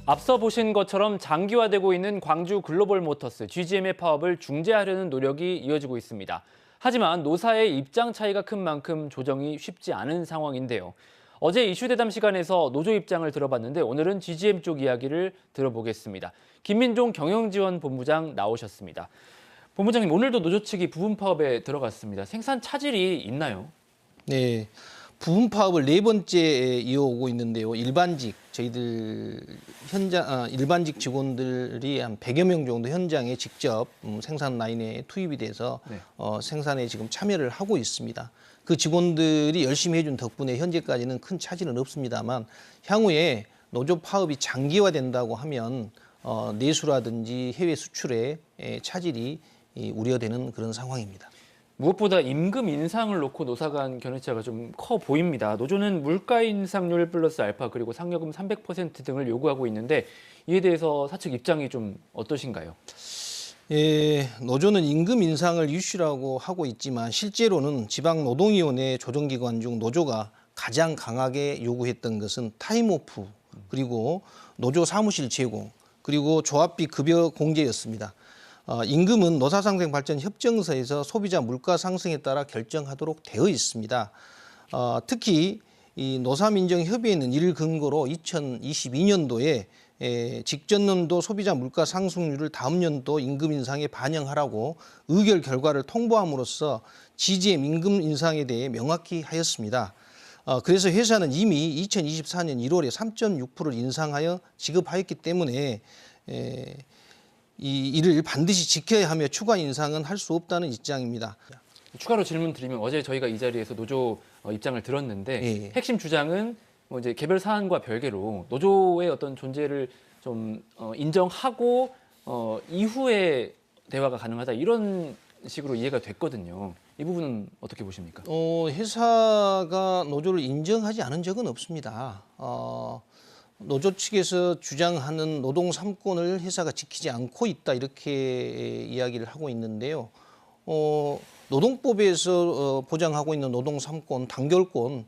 앞서 보신 것처럼 장기화되고 있는 광주 글로벌 모터스 GGM의 파업을 중재하려는 노력이 이어지고 있습니다. 하지만 노사의 입장 차이가 큰 만큼 조정이 쉽지 않은 상황인데요. 어제 이슈대담 시간에서 노조 입장을 들어봤는데 오늘은 GGM 쪽 이야기를 들어보겠습니다. 김민종 경영지원본부장 나오셨습니다. 본부장님, 오늘도 노조 측이 부분 파업에 들어갔습니다. 생산 차질이 있나요? 네, 부분 파업을 네 번째 이어오고 있는데요. 저희들 일반직 직원들이 한 100여 명 정도 현장에 직접 생산 라인에 투입이 돼서 생산에 지금 참여를 하고 있습니다. 그 직원들이 열심히 해준 덕분에 현재까지는 큰 차질은 없습니다만 향후에 노조 파업이 장기화된다고 하면 내수라든지 해외 수출에 차질이 우려되는 그런 상황입니다. 무엇보다 임금 인상을 놓고 노사 간 견해차가 좀 커 보입니다. 노조는 물가 인상률 플러스 알파 그리고 상여금 300% 등을 요구하고 있는데 이에 대해서 사측 입장이 좀 어떠신가요? 노조는 임금 인상을 이슈라고 하고 있지만 실제로는 지방노동위원회 조정기관 중 노조가 가장 강하게 요구했던 것은 타임오프 그리고 노조 사무실 제공 그리고 조합비 급여 공제였습니다. 임금은 노사상생발전협정서에서 소비자 물가 상승에 따라 결정하도록 되어 있습니다. 특히 이 노사민정협의회는 이를 근거로 2022년도에 직전 연도 소비자 물가 상승률을 다음 연도 임금 인상에 반영하라고 의결 결과를 통보함으로써 GGM 임금 인상에 대해 명확히 하였습니다. 그래서 회사는 이미 2024년 1월에 3.6%를 인상하여 지급하였기 때문에 이를 반드시 지켜야 하며 추가 인상은 할 수 없다는 입장입니다. 추가로 질문 드리면 어제 저희가 이 자리에서 노조 입장을 들었는데 핵심 주장은 뭐 이제 개별 사안과 별개로 노조의 어떤 존재를 좀 인정하고 이후에 대화가 가능하다 이런 식으로 이해가 됐거든요. 이 부분은 어떻게 보십니까? 회사가 노조를 인정하지 않은 적은 없습니다. 노조 측에서 주장하는 노동 3권을 회사가 지키지 않고 있다 이렇게 이야기를 하고 있는데요. 노동법에서 보장하고 있는 노동 3권, 단결권,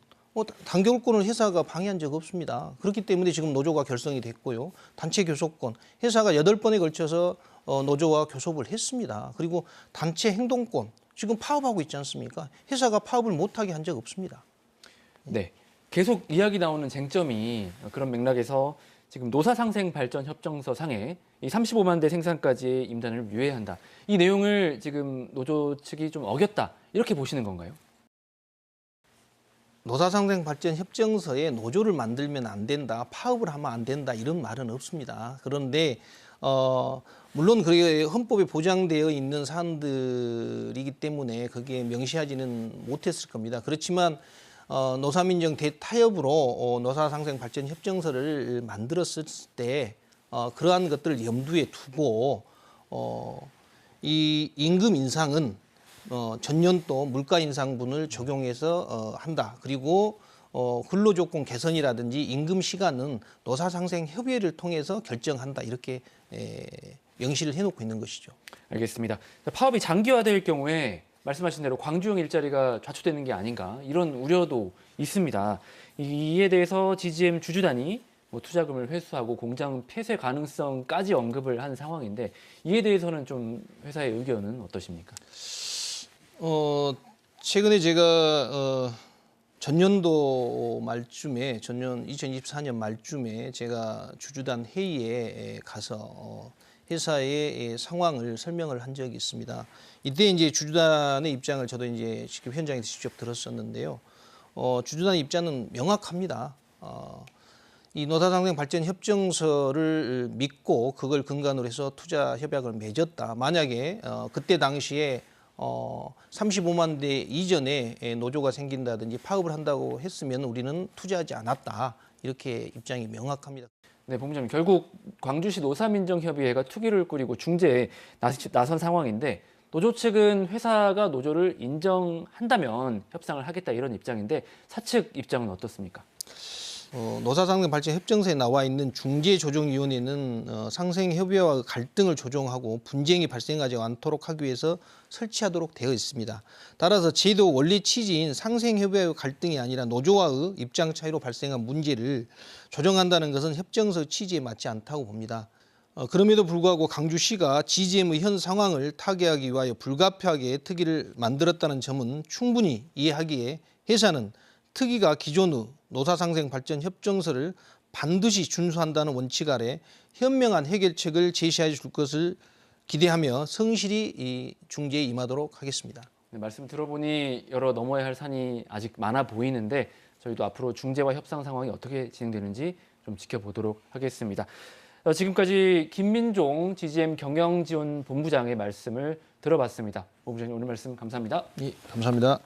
단결권을 회사가 방해한 적 없습니다. 그렇기 때문에 지금 노조가 결성이 됐고요. 단체 교섭권, 회사가 8번에 걸쳐서 노조와 교섭을 했습니다. 그리고 단체 행동권, 지금 파업하고 있지 않습니까? 회사가 파업을 못하게 한 적 없습니다. 네. 계속 이야기 나오는 쟁점이 그런 맥락에서 지금 노사상생발전협정서 상에 이 35만 대 생산까지의 임단을 유예한다. 이 내용을 지금 노조 측이 좀 어겼다. 이렇게 보시는 건가요? 노사상생발전협정서에 노조를 만들면 안 된다, 파업을 하면 안 된다 이런 말은 없습니다. 그런데 물론 그게 헌법에 보장되어 있는 사안들이기 때문에 거기에 명시하지는 못했을 겁니다. 그렇지만 노사민정 대타협으로 노사상생발전협정서를 만들었을 때 그러한 것들을 염두에 두고 이 임금 인상은 전년도 물가 인상분을 적용해서 한다. 그리고 근로조건 개선이라든지 임금 시간은 노사상생협의회를 통해서 결정한다. 이렇게 명시를 해놓고 있는 것이죠. 알겠습니다. 파업이 장기화될 경우에 말씀하신 대로 광주형 일자리가 좌초되는 게 아닌가 이런 우려도 있습니다. 이에 대해서 GGM 주주단이 투자금을 회수하고 공장 폐쇄 가능성까지 언급을 한 상황인데 이에 대해서는 좀 회사의 의견은 어떠십니까? 최근에 제가 전년도 말쯤에 2024년 말쯤에 제가 주주단 회의에 가서 회사의 상황을 설명을 한 적이 있습니다. 이때 이제 주주단의 입장을 저도 이제 직접 현장에서 직접 들었었는데요. 주주단의 입장은 명확합니다. 이 노사상생발전협정서를 믿고 그걸 근간으로 해서 투자 협약을 맺었다. 만약에 그때 당시에 35만 대 이전에 노조가 생긴다든지 파업을 한다고 했으면 우리는 투자하지 않았다. 이렇게 입장이 명확합니다. 네, 본부장님, 결국 광주시 노사민정협의회가 투기를 꾸리고 중재에 나선 상황인데 노조 측은 회사가 노조를 인정한다면 협상을 하겠다 이런 입장인데 사측 입장은 어떻습니까? 노사상생발전 협정서에 나와 있는 중재조정위원회는 상생협의회와 갈등을 조정하고 분쟁이 발생하지 않도록 하기 위해서 설치하도록 되어 있습니다. 따라서 제도 원리 취지인 상생협의회의 갈등이 아니라 노조와의 입장 차이로 발생한 문제를 조정한다는 것은 협정서 취지에 맞지 않다고 봅니다. 그럼에도 불구하고 강주시가 GGM의 현 상황을 타개하기 위하여 불가피하게 특위를 만들었다는 점은 충분히 이해하기에 회사는 특위가 기존의 노사상생발전 협정서를 반드시 준수한다는 원칙 아래 현명한 해결책을 제시해 줄 것을 기대하며 성실히 이 중재에 임하도록 하겠습니다. 네, 말씀 들어보니 여러 넘어야 할 산이 아직 많아 보이는데 저희도 앞으로 중재와 협상 상황이 어떻게 진행되는지 좀 지켜보도록 하겠습니다. 지금까지 김민종 GGM 경영지원본부장의 말씀을 들어봤습니다. 본부장님 오늘 말씀 감사합니다. 예, 감사합니다.